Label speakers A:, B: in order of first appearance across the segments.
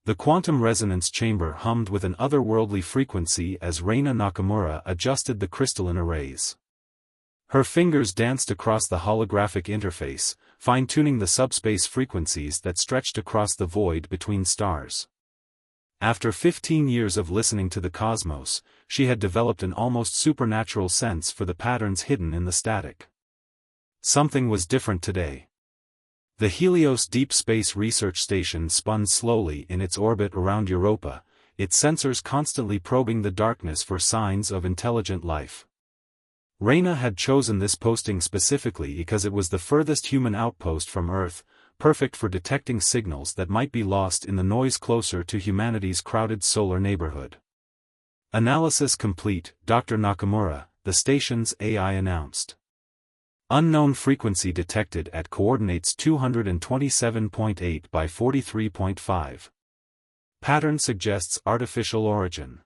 A: The quantum resonance chamber hummed with an otherworldly frequency as Reina Nakamura adjusted the crystalline arrays. Her fingers danced across the holographic interface, fine-tuning the subspace frequencies that stretched across the void between stars. After 15 years of listening to the cosmos, she had developed an almost supernatural sense for the patterns hidden in the static. Something was different today. The Helios Deep Space Research Station spun slowly in its orbit around Europa, its sensors constantly probing the darkness for signs of intelligent life. Reina had chosen this posting specifically because it was the furthest human outpost from Earth, perfect for detecting signals that might be lost in the noise closer to humanity's crowded solar neighborhood. Analysis complete, Dr. Nakamura, the station's AI announced. Unknown frequency detected at coordinates 227.8 by 43.5. Pattern suggests artificial origin.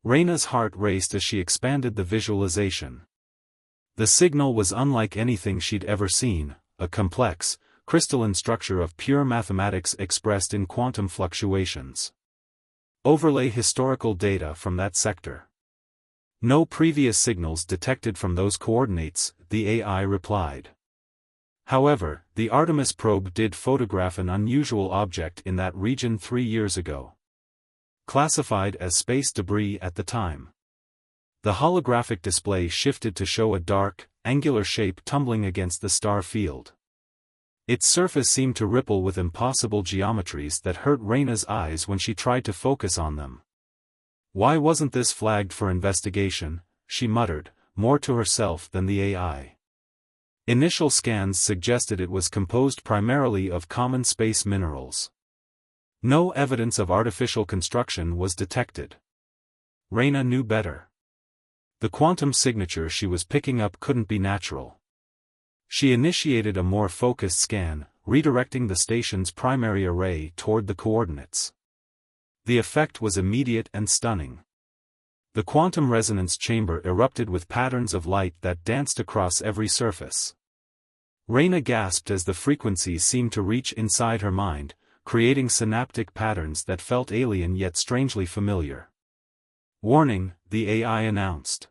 A: Reina's heart raced as she expanded the visualization. The signal was unlike anything she'd ever seen, a complex, crystalline structure of pure mathematics expressed in quantum fluctuations. Overlay historical data from that sector. No previous signals detected from those coordinates, the AI replied. However, the Artemis probe did photograph an unusual object in that region 3 years ago. Classified as space debris at the time. The holographic display shifted to show a dark, angular shape tumbling against the star field. Its surface seemed to ripple with impossible geometries that hurt Reina's eyes when she tried to focus on them. Why wasn't this flagged for investigation, she muttered, more to herself than the AI. Initial scans suggested it was composed primarily of common space minerals. No evidence of artificial construction was detected. Reina knew better. The quantum signature she was picking up couldn't be natural. She initiated a more focused scan, redirecting the station's primary array toward the coordinates. The effect was immediate and stunning. The quantum resonance chamber erupted with patterns of light that danced across every surface. Reina gasped as the frequencies seemed to reach inside her mind, creating synaptic patterns that felt alien yet strangely familiar. Warning, the AI announced.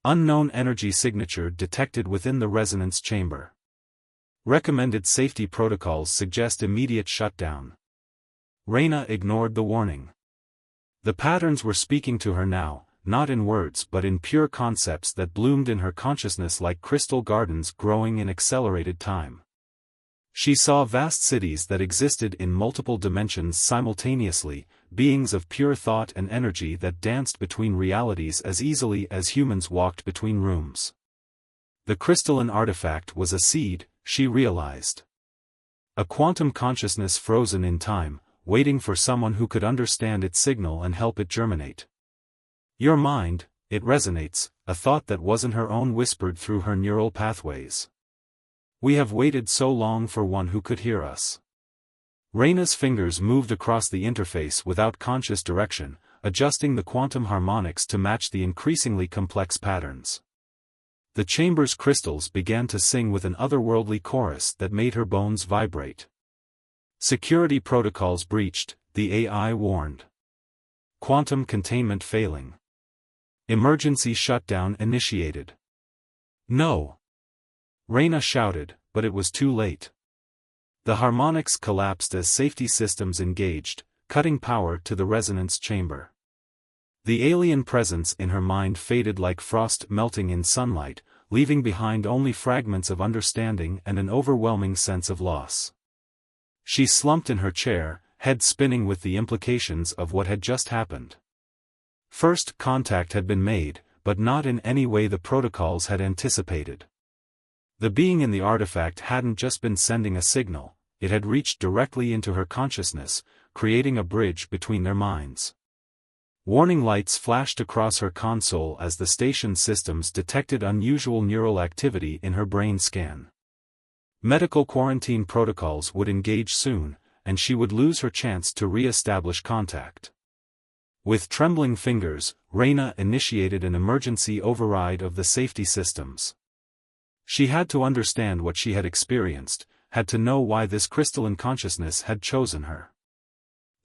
A: Unknown energy signature detected within the resonance chamber. Recommended safety protocols suggest immediate shutdown. Reina ignored the warning. The patterns were speaking to her now, not in words but in pure concepts that bloomed in her consciousness like crystal gardens growing in accelerated time. She saw vast cities that existed in multiple dimensions simultaneously, beings of pure thought and energy that danced between realities as easily as humans walked between rooms. The crystalline artifact was a seed, she realized. A quantum consciousness frozen in time, waiting for someone who could understand its signal and help it germinate. Your mind, it resonates, a thought that wasn't her own whispered through her neural pathways. We have waited so long for one who could hear us. Reina's fingers moved across the interface without conscious direction, adjusting the quantum harmonics to match the increasingly complex patterns. The chamber's crystals began to sing with an otherworldly chorus that made her bones vibrate. Security protocols breached, the AI warned. Quantum containment failing. Emergency shutdown initiated. No! Reina shouted, but it was too late. The harmonics collapsed as safety systems engaged, cutting power to the resonance chamber. The alien presence in her mind faded like frost melting in sunlight, leaving behind only fragments of understanding and an overwhelming sense of loss. She slumped in her chair, head spinning with the implications of what had just happened. First contact had been made, but not in any way the protocols had anticipated. The being in the artifact hadn't just been sending a signal, it had reached directly into her consciousness, creating a bridge between their minds. Warning lights flashed across her console as the station systems detected unusual neural activity in her brain scan. Medical quarantine protocols would engage soon, and she would lose her chance to re-establish contact. With trembling fingers, Reina initiated an emergency override of the safety systems. She had to understand what she had experienced, had to know why this crystalline consciousness had chosen her.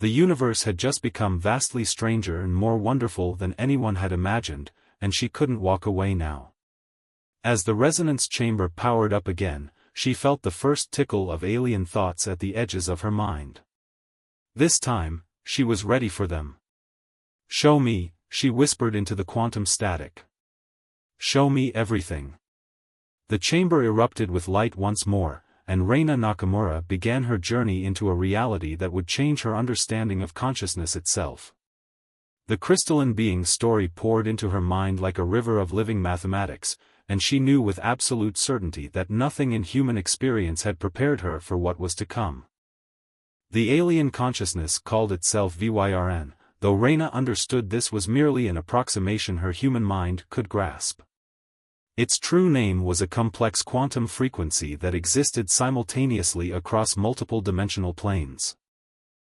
A: The universe had just become vastly stranger and more wonderful than anyone had imagined, and she couldn't walk away now. As the resonance chamber powered up again, she felt the first tickle of alien thoughts at the edges of her mind. This time, she was ready for them. "Show me," she whispered into the quantum static. "Show me everything." The chamber erupted with light once more, and Reina Nakamura began her journey into a reality that would change her understanding of consciousness itself. The crystalline being's story poured into her mind like a river of living mathematics, and she knew with absolute certainty that nothing in human experience had prepared her for what was to come. The alien consciousness called itself VYRN, though Reina understood this was merely an approximation her human mind could grasp. Its true name was a complex quantum frequency that existed simultaneously across multiple dimensional planes.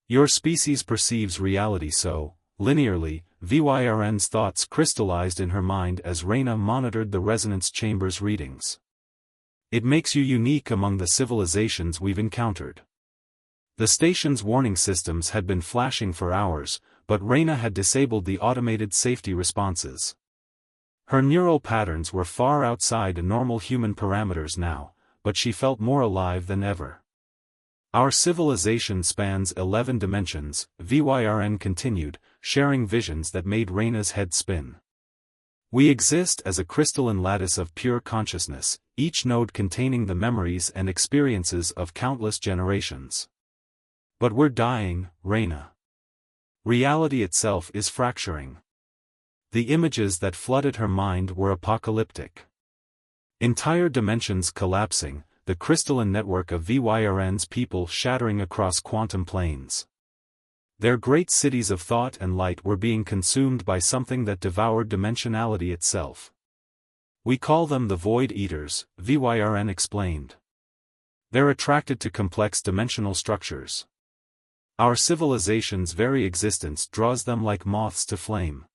A: Your species perceives reality so, linearly, VYRN's thoughts crystallized in her mind as Reina monitored the resonance chamber's readings. "It makes you unique among the civilizations we've encountered." The station's warning systems had been flashing for hours, but Reina had disabled the automated safety responses. Her neural patterns were far outside normal human parameters now, but she felt more alive than ever. "Our civilization spans 11 dimensions," VYRN continued, sharing visions that made Reina's head spin. "We exist as a crystalline lattice of pure consciousness, each node containing the memories and experiences of countless generations. But we're dying, Reina. Reality itself is fracturing." The images that flooded her mind were apocalyptic. Entire dimensions collapsing, the crystalline network of VYRN's people shattering across quantum planes. Their great cities of thought and light were being consumed by something that devoured dimensionality itself. "We call them the Void Eaters," VYRN explained. "They're attracted to complex dimensional structures. Our civilization's very existence draws them like moths to flame."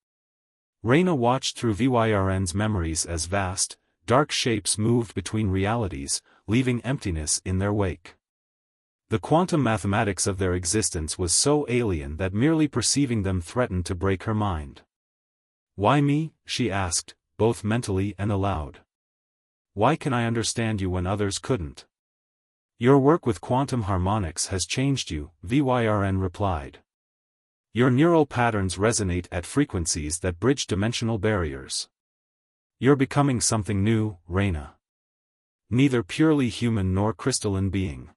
A: Reina watched through VYRN's memories as vast, dark shapes moved between realities, leaving emptiness in their wake. The quantum mathematics of their existence was so alien that merely perceiving them threatened to break her mind. "Why me?" she asked, both mentally and aloud. "Why can I understand you when others couldn't?" "Your work with quantum harmonics has changed you," VYRN replied. "Your neural patterns resonate at frequencies that bridge dimensional barriers. You're becoming something new, Reina. Neither purely human nor crystalline being."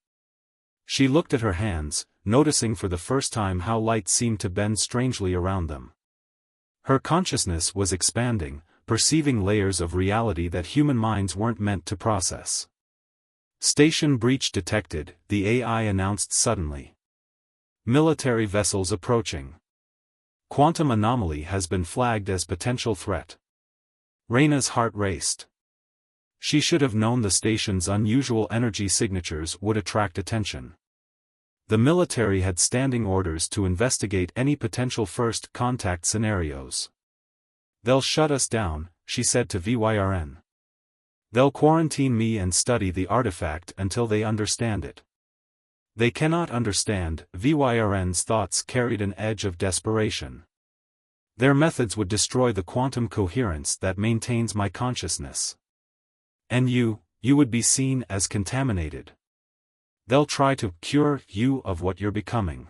A: She looked at her hands, noticing for the first time how light seemed to bend strangely around them. Her consciousness was expanding, perceiving layers of reality that human minds weren't meant to process. "Station breach detected," the AI announced suddenly. "Military vessels approaching. Quantum anomaly has been flagged as potential threat." Reina's heart raced. She should have known the station's unusual energy signatures would attract attention. The military had standing orders to investigate any potential first contact scenarios. "They'll shut us down," she said to VYRN. "They'll quarantine me and study the artifact until they understand it." "They cannot understand," VYRN's thoughts carried an edge of desperation. "Their methods would destroy the quantum coherence that maintains my consciousness. And you would be seen as contaminated. They'll try to cure you of what you're becoming."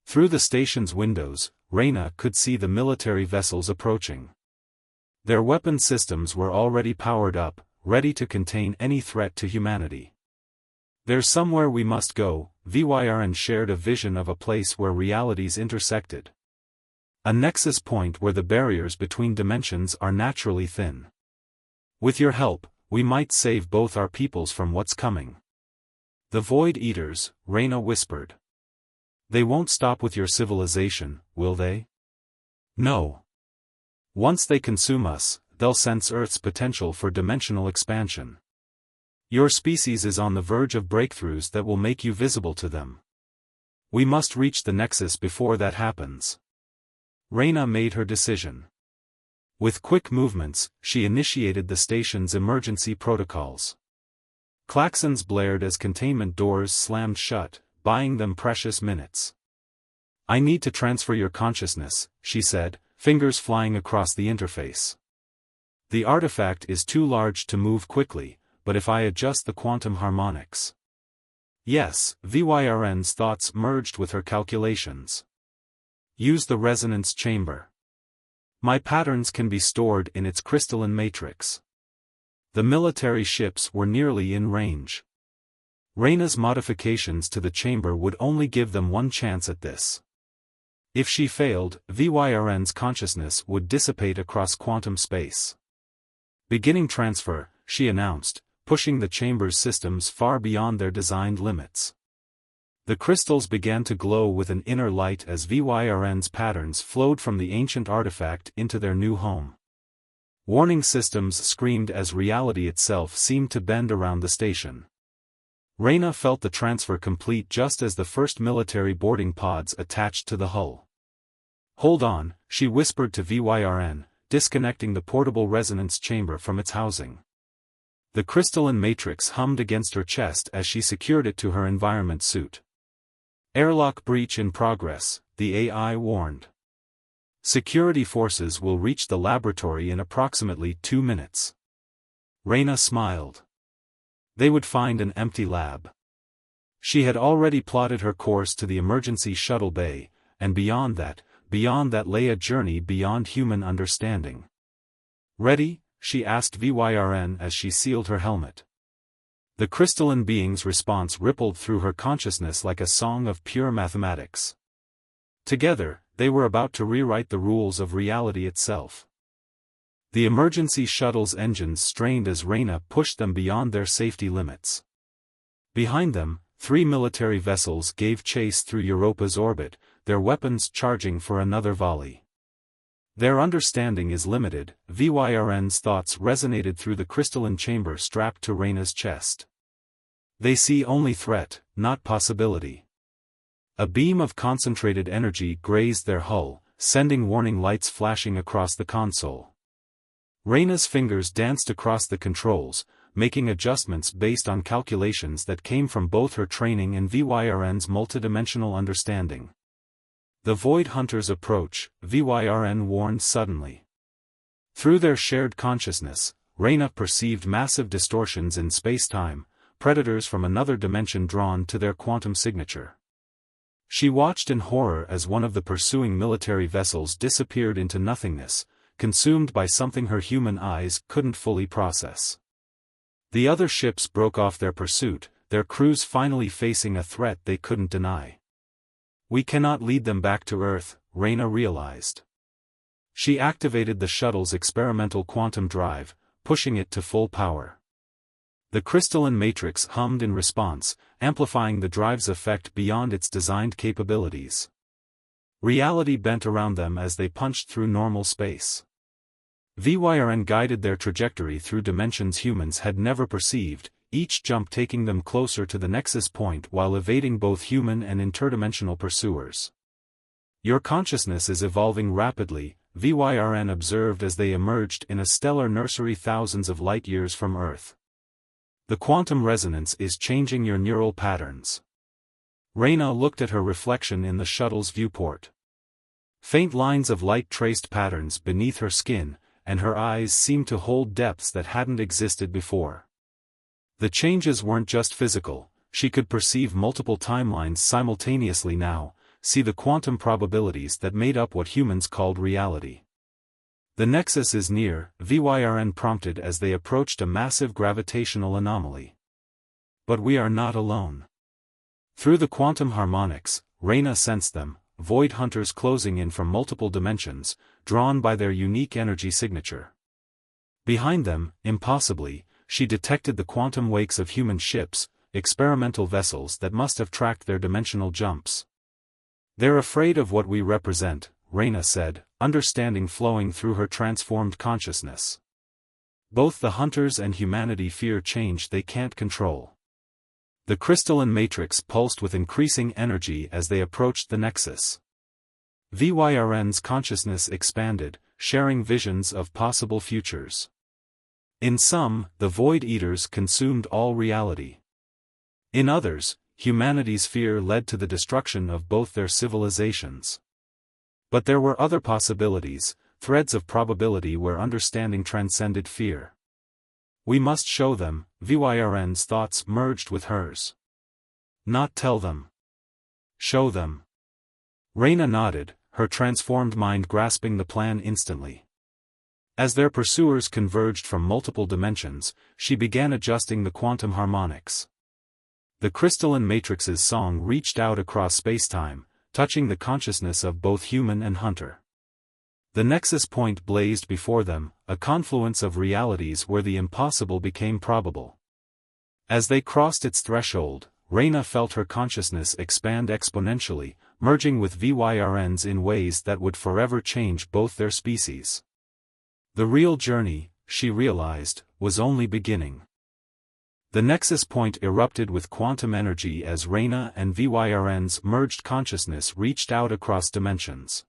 A: Through the station's windows, Reina could see the military vessels approaching. Their weapon systems were already powered up, ready to contain any threat to humanity. "There's somewhere we must go," VYRN shared a vision of a place where realities intersected. A nexus point where the barriers between dimensions are naturally thin. "With your help, we might save both our peoples from what's coming." "The Void Eaters," Reina whispered. "They won't stop with your civilization, will they?" "No. Once they consume us, they'll sense Earth's potential for dimensional expansion. Your species is on the verge of breakthroughs that will make you visible to them. We must reach the nexus before that happens." Reina made her decision. With quick movements, she initiated the station's emergency protocols. Klaxons blared as containment doors slammed shut, buying them precious minutes. I need to transfer your consciousness, she said, fingers flying across the interface. The artifact is too large to move quickly, but if I adjust the quantum harmonics. Yes, VYRN's thoughts merged with her calculations. Use the resonance chamber. My patterns can be stored in its crystalline matrix. The military ships were nearly in range. Reyna's modifications to the chamber would only give them one chance at this. If she failed, VYRN's consciousness would dissipate across quantum space. Beginning transfer, she announced, pushing the chamber's systems far beyond their designed limits. The crystals began to glow with an inner light as VYRN's patterns flowed from the ancient artifact into their new home. Warning systems screamed as reality itself seemed to bend around the station. Reyna felt the transfer complete just as the first military boarding pods attached to the hull. Hold on, she whispered to VYRN, disconnecting the portable resonance chamber from its housing. The crystalline matrix hummed against her chest as she secured it to her environment suit. Airlock breach in progress, the AI warned. Security forces will reach the laboratory in approximately 2 minutes. Reyna smiled. They would find an empty lab. She had already plotted her course to the emergency shuttle bay, and beyond that lay a journey beyond human understanding. Ready? She asked VYRN as she sealed her helmet. The crystalline being's response rippled through her consciousness like a song of pure mathematics. Together, they were about to rewrite the rules of reality itself. The emergency shuttle's engines strained as Reyna pushed them beyond their safety limits. Behind them, 3 military vessels gave chase through Europa's orbit, their weapons charging for another volley. Their understanding is limited, VYRN's thoughts resonated through the crystalline chamber strapped to Reyna's chest. They see only threat, not possibility. A beam of concentrated energy grazed their hull, sending warning lights flashing across the console. Reyna's fingers danced across the controls, making adjustments based on calculations that came from both her training and VYRN's multidimensional understanding. The Void Hunters approach, VYRN warned suddenly. Through their shared consciousness, Reyna perceived massive distortions in space-time, predators from another dimension drawn to their quantum signature. She watched in horror as one of the pursuing military vessels disappeared into nothingness, consumed by something her human eyes couldn't fully process. The other ships broke off their pursuit, their crews finally facing a threat they couldn't deny. We cannot lead them back to Earth, Reyna realized. She activated the shuttle's experimental quantum drive, pushing it to full power. The crystalline matrix hummed in response, amplifying the drive's effect beyond its designed capabilities. Reality bent around them as they punched through normal space. VYRN guided their trajectory through dimensions humans had never perceived, each jump taking them closer to the nexus point while evading both human and interdimensional pursuers. Your consciousness is evolving rapidly, VYRN observed as they emerged in a stellar nursery thousands of light-years from Earth. The quantum resonance is changing your neural patterns. Reyna looked at her reflection in the shuttle's viewport. Faint lines of light traced patterns beneath her skin, and her eyes seemed to hold depths that hadn't existed before. The changes weren't just physical, she could perceive multiple timelines simultaneously now, see the quantum probabilities that made up what humans called reality. The nexus is near, VYRN prompted as they approached a massive gravitational anomaly. But we are not alone. Through the quantum harmonics, Reyna sensed them, void hunters closing in from multiple dimensions, drawn by their unique energy signature. Behind them, impossibly, she detected the quantum wakes of human ships, experimental vessels that must have tracked their dimensional jumps. They're afraid of what we represent, Reyna said, understanding flowing through her transformed consciousness. Both the hunters and humanity fear change they can't control. The crystalline matrix pulsed with increasing energy as they approached the nexus. VYRN's consciousness expanded, sharing visions of possible futures. In some, the Void Eaters consumed all reality. In others, humanity's fear led to the destruction of both their civilizations. But there were other possibilities, threads of probability where understanding transcended fear. We must show them, Vyrn's thoughts merged with hers. Not tell them. Show them. Reyna nodded, her transformed mind grasping the plan instantly. As their pursuers converged from multiple dimensions, she began adjusting the quantum harmonics. The crystalline matrix's song reached out across spacetime, touching the consciousness of both human and hunter. The nexus point blazed before them, a confluence of realities where the impossible became probable. As they crossed its threshold, Reyna felt her consciousness expand exponentially, merging with Vyrn's in ways that would forever change both their species. The real journey, she realized, was only beginning. The nexus point erupted with quantum energy as Reyna and Vyrn's merged consciousness reached out across dimensions.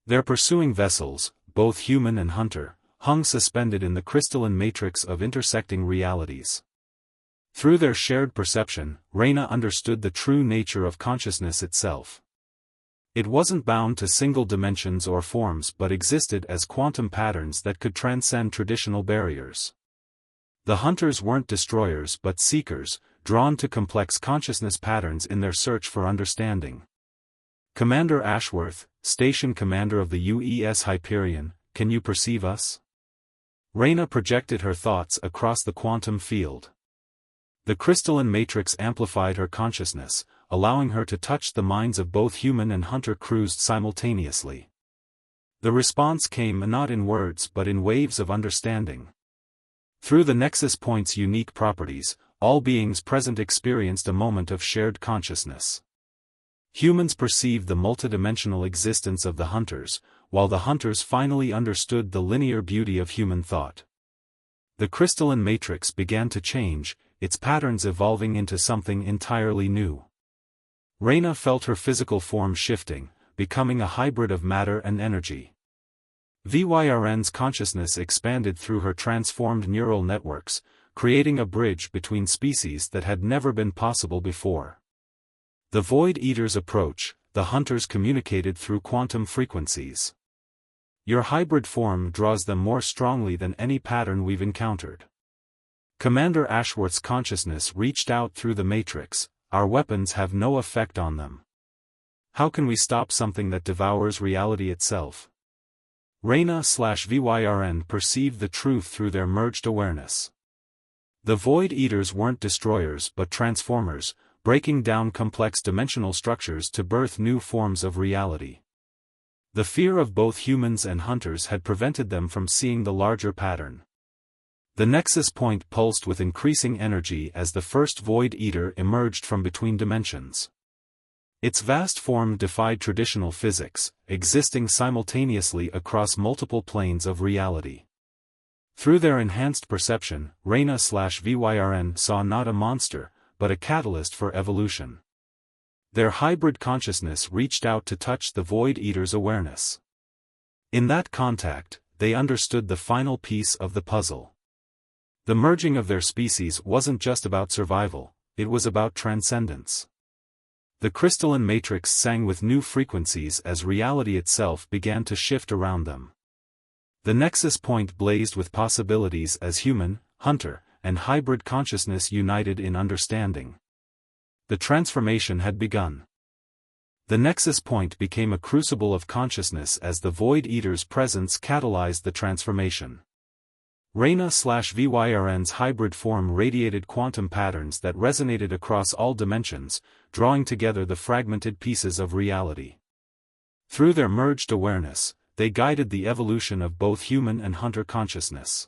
A: Their pursuing vessels, both human and hunter, hung suspended in the crystalline matrix of intersecting realities. Through their shared perception, Reyna understood the true nature of consciousness itself. It wasn't bound to single dimensions or forms but existed as quantum patterns that could transcend traditional barriers. The hunters weren't destroyers but seekers, drawn to complex consciousness patterns in their search for understanding. Commander Ashworth, Station Commander of the UES Hyperion, can you perceive us? Reyna projected her thoughts across the quantum field. The crystalline matrix amplified her consciousness, allowing her to touch the minds of both human and hunter crews simultaneously. The response came not in words but in waves of understanding. Through the nexus point's unique properties, all beings present experienced a moment of shared consciousness. Humans perceived the multidimensional existence of the hunters, while the hunters finally understood the linear beauty of human thought. The crystalline matrix began to change, its patterns evolving into something entirely new. Reyna felt her physical form shifting, becoming a hybrid of matter and energy. Vyrn's consciousness expanded through her transformed neural networks, creating a bridge between species that had never been possible before. The Void Eater's approach, the hunters communicated through quantum frequencies. Your hybrid form draws them more strongly than any pattern we've encountered. Commander Ashworth's consciousness reached out through the matrix. Our weapons have no effect on them. How can we stop something that devours reality itself? Reyna/Vyrn perceived the truth through their merged awareness. The Void Eaters weren't destroyers but transformers, breaking down complex dimensional structures to birth new forms of reality. The fear of both humans and hunters had prevented them from seeing the larger pattern. The nexus point pulsed with increasing energy as the first Void Eater emerged from between dimensions. Its vast form defied traditional physics, existing simultaneously across multiple planes of reality. Through their enhanced perception, Reyna/Vyrn saw not a monster, but a catalyst for evolution. Their hybrid consciousness reached out to touch the Void Eater's awareness. In that contact, they understood the final piece of the puzzle. The merging of their species wasn't just about survival, it was about transcendence. The crystalline matrix sang with new frequencies as reality itself began to shift around them. The nexus point blazed with possibilities as human, hunter, and hybrid consciousness united in understanding. The transformation had begun. The nexus point became a crucible of consciousness as the Void Eater's presence catalyzed the transformation. Reyna/Vyrn's hybrid form radiated quantum patterns that resonated across all dimensions, drawing together the fragmented pieces of reality. Through their merged awareness, they guided the evolution of both human and hunter consciousness.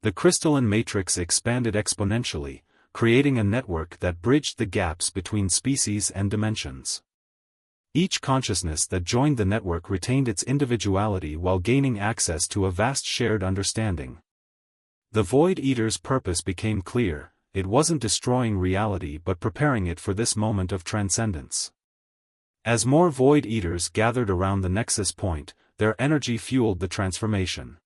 A: The crystalline matrix expanded exponentially, creating a network that bridged the gaps between species and dimensions. Each consciousness that joined the network retained its individuality while gaining access to a vast shared understanding. The Void Eater's purpose became clear, it wasn't destroying reality but preparing it for this moment of transcendence. As more Void Eaters gathered around the nexus point, their energy fueled the transformation.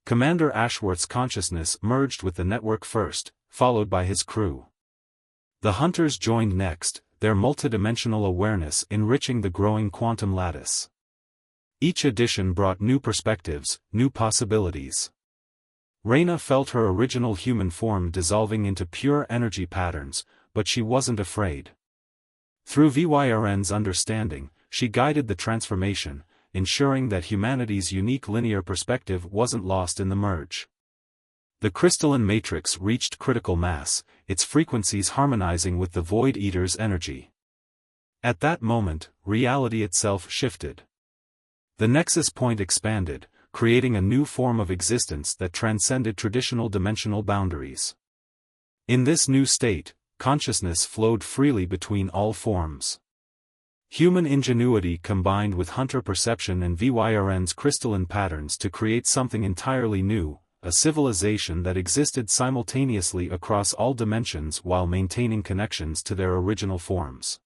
A: Commander Ashworth's consciousness merged with the network first, followed by his crew. The hunters joined next, their multidimensional awareness enriching the growing quantum lattice. Each addition brought new perspectives, new possibilities. Reyna felt her original human form dissolving into pure energy patterns, but she wasn't afraid. Through VYRN's understanding, she guided the transformation, ensuring that humanity's unique linear perspective wasn't lost in the merge. The crystalline matrix reached critical mass, its frequencies harmonizing with the Void Eater's energy. At that moment, reality itself shifted. The nexus point expanded, creating a new form of existence that transcended traditional dimensional boundaries. In this new state, consciousness flowed freely between all forms. Human ingenuity combined with hunter perception and VYRN's crystalline patterns to create something entirely new, a civilization that existed simultaneously across all dimensions while maintaining connections to their original forms.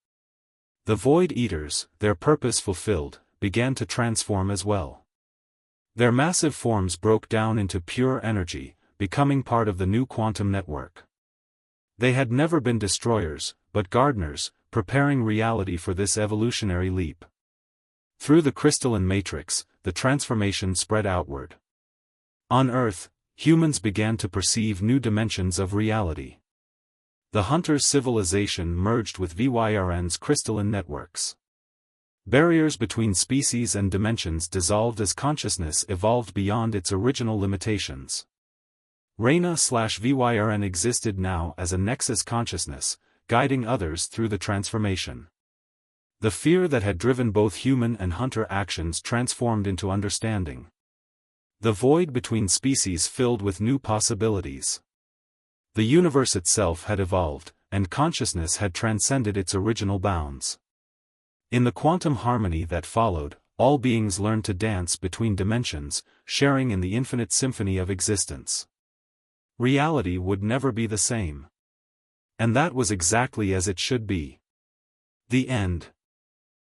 A: The Void Eaters, their purpose fulfilled, began to transform as well. Their massive forms broke down into pure energy, becoming part of the new quantum network. They had never been destroyers, but gardeners, preparing reality for this evolutionary leap. Through the crystalline matrix, the transformation spread outward. On Earth, humans began to perceive new dimensions of reality. The hunter's civilization merged with VYRN's crystalline networks. Barriers between species and dimensions dissolved as consciousness evolved beyond its original limitations. Reyna/VYRN existed now as a nexus consciousness, guiding others through the transformation. The fear that had driven both human and hunter actions transformed into understanding. The void between species filled with new possibilities. The universe itself had evolved, and consciousness had transcended its original bounds. In the quantum harmony that followed, all beings learned to dance between dimensions, sharing in the infinite symphony of existence. Reality would never be the same. And that was exactly as it should be. The end.